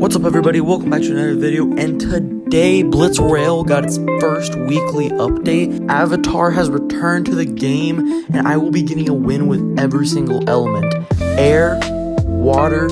What's up everybody, welcome back to another video, and today Blitz Royale got its first weekly update. Avatar has returned to the game, and I will be getting a win with every single element. Air, water,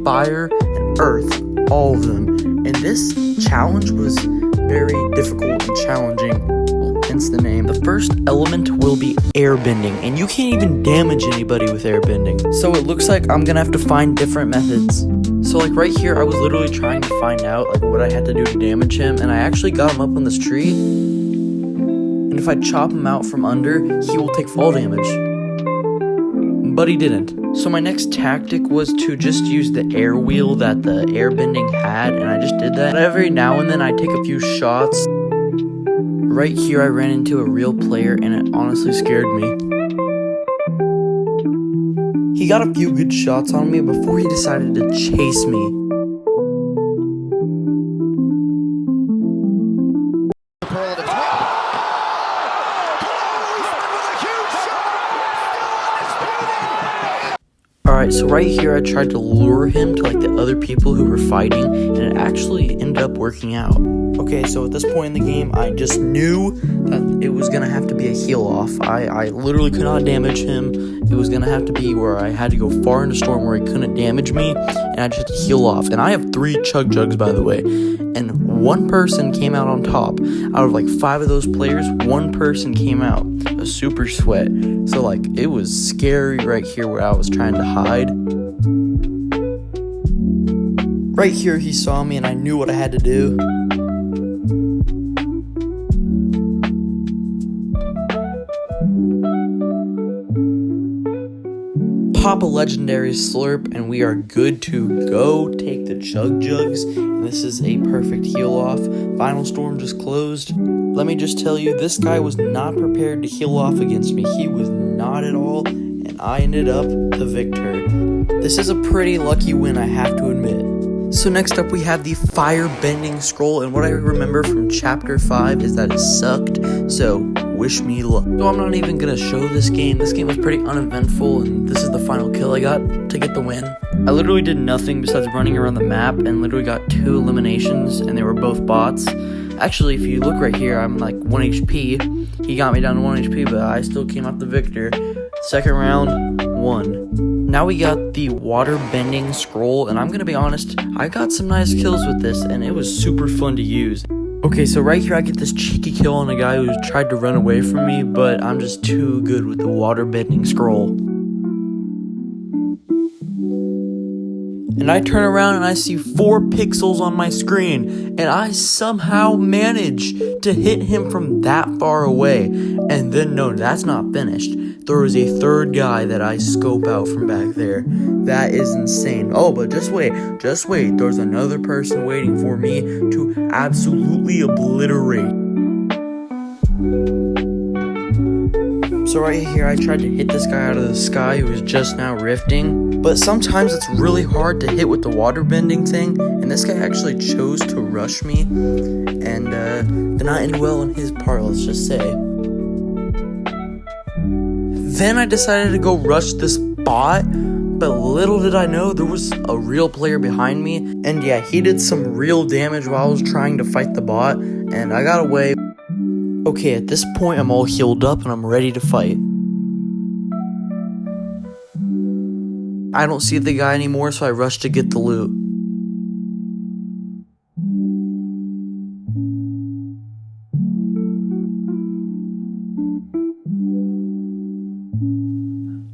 fire, and earth, all of them. And this challenge was very difficult and challenging, well, hence the name. The first element will be airbending, and you can't even damage anybody with airbending. So it looks like I'm gonna have to find different methods. So like right here, I was literally trying to find out like what I had to do to damage him, and I actually got him up on this tree. And if I chop him out from under, he will take fall damage. But he didn't. So my next tactic was to just use the air wheel that the airbending had, and I just did that. But every now and then I take a few shots. Right here I ran into a real player, and it honestly scared me. He got a few good shots on me before he decided to chase me. Alright, so right here I tried to lure him to like the other people who were fighting, and it actually ended up working out. Okay, so at this point in the game, I just knew that it was gonna have to be a heal off. I literally could not damage him. It was gonna have to be where I had to go far into storm where he couldn't damage me, and I just had to heal off. And I have 3 chug jugs, by the way, and one person came out on top. Out of like 5 of those players, one person came out a super sweat. So like it was scary right here where I was trying to hide. Right here he saw me and I knew what I had to do. Pop a legendary slurp and we are good to go. Take the chug jugs, and this is a perfect heal off. Final storm just closed. Let me just tell you, this guy was not prepared to heal off against me. He was not at all, and I ended up the victor. This is a pretty lucky win, I have to admit. So next up we have the fire bending scroll, and what I remember from chapter 5 is that it sucked, so wish me luck. So I'm not even gonna show this game. This game was pretty uneventful, and this is the final kill I got to get the win. I literally did nothing besides running around the map and literally got 2 eliminations, and they were both bots. Actually, if you look right here, I'm like 1 HP. He got me down to 1 HP, but I still came out the victor. Second round, won. Now we got the water bending scroll, and I'm gonna be honest, I got some nice kills with this, and it was super fun to use. Okay, so right here I get this cheeky kill on a guy who tried to run away from me, but I'm just too good with the water bending scroll. And I turn around and I see 4 pixels on my screen, and I somehow manage to hit him from that far away. And then, no, that's not finished. There is a 3rd guy that I scope out from back there. That is insane. Oh, but just wait. There's another person waiting for me to absolutely obliterate. So right here, I tried to hit this guy out of the sky who was just now rifting. But sometimes it's really hard to hit with the water bending thing. And this guy actually chose to rush me. And did not end well on his part, let's just say. Then I decided to go rush this bot, but little did I know there was a real player behind me, and yeah, he did some real damage while I was trying to fight the bot, and I got away. Okay, at this point I'm all healed up and I'm ready to fight. I don't see the guy anymore, so I rush to get the loot.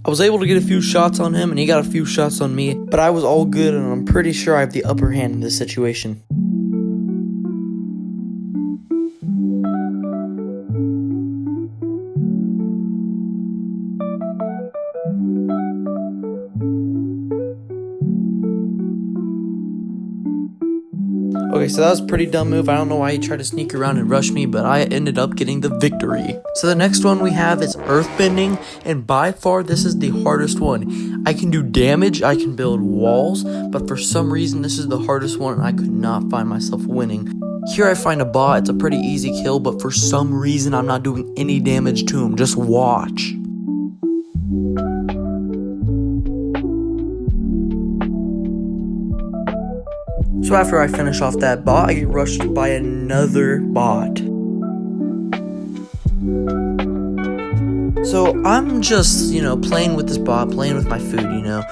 I was able to get a few shots on him, and he got a few shots on me, but I was all good, and I'm pretty sure I have the upper hand in this situation. Okay, so that was a pretty dumb move. I don't know why he tried to sneak around and rush me, but I ended up getting the victory. So the next one we have is earthbending, and by far this is the hardest one. I can do damage, I can build walls, but for some reason this is the hardest one and I could not find myself winning. Here I find a bot, it's a pretty easy kill, but for some reason I'm not doing any damage to him. Just watch. So after I finish off that bot, I get rushed by another bot. So I'm just, playing with this bot, playing with my food,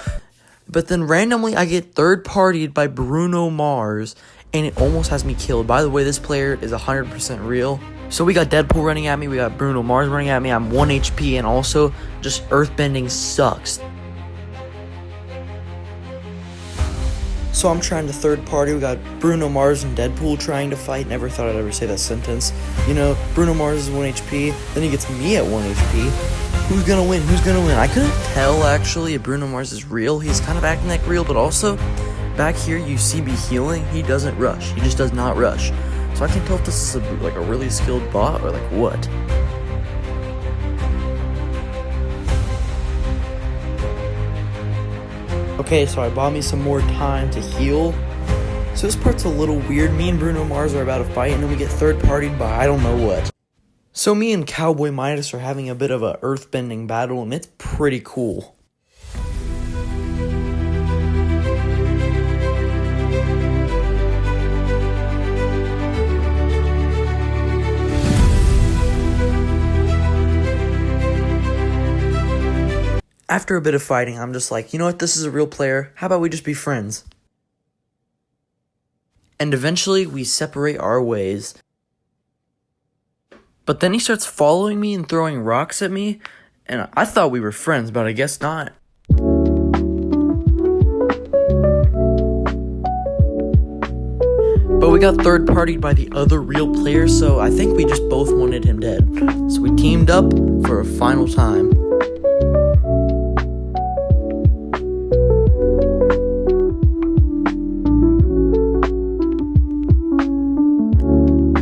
But then randomly I get third-partied by Bruno Mars, and it almost has me killed. By the way, this player is 100% real. So we got Deadpool running at me, we got Bruno Mars running at me, I'm 1 HP, and also just earthbending sucks. So I'm trying to third party, we got Bruno Mars and Deadpool trying to fight. Never thought I'd ever say that sentence. Bruno Mars is 1 HP, then he gets me at 1 HP. Who's gonna win? Who's gonna win? I couldn't tell actually if Bruno Mars is real. He's kind of acting like real, but also back here you see me healing. He doesn't rush. He just does not rush. So I can't tell if this is a really skilled bot or what. Okay, so I bought me some more time to heal. So this part's a little weird. Me and Bruno Mars are about to fight, and then we get third-partied by I don't know what. So me and Cowboy Midas are having a bit of a earthbending battle, and it's pretty cool. After a bit of fighting, I'm just like, you know what, this is a real player. How about we just be friends? And eventually, we separate our ways. But then he starts following me and throwing rocks at me, and I thought we were friends, but I guess not. But we got third-partied by the other real player, so I think we just both wanted him dead. So we teamed up for a final time.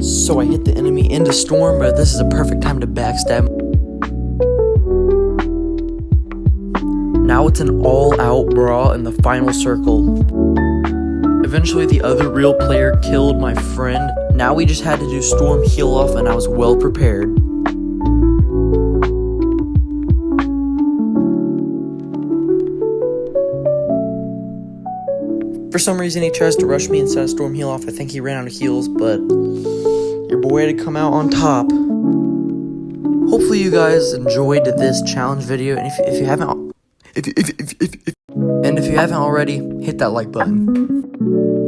So I hit the enemy into Storm, but this is a perfect time to backstab. Now it's an all-out brawl in the final circle. Eventually the other real player killed my friend. Now we just had to do Storm heal off, and I was well prepared. For some reason he tries to rush me instead of Storm heal off. I think he ran out of heals, but your boy had to come out on top. Hopefully you guys enjoyed this challenge video, and if you haven't already, hit that like button.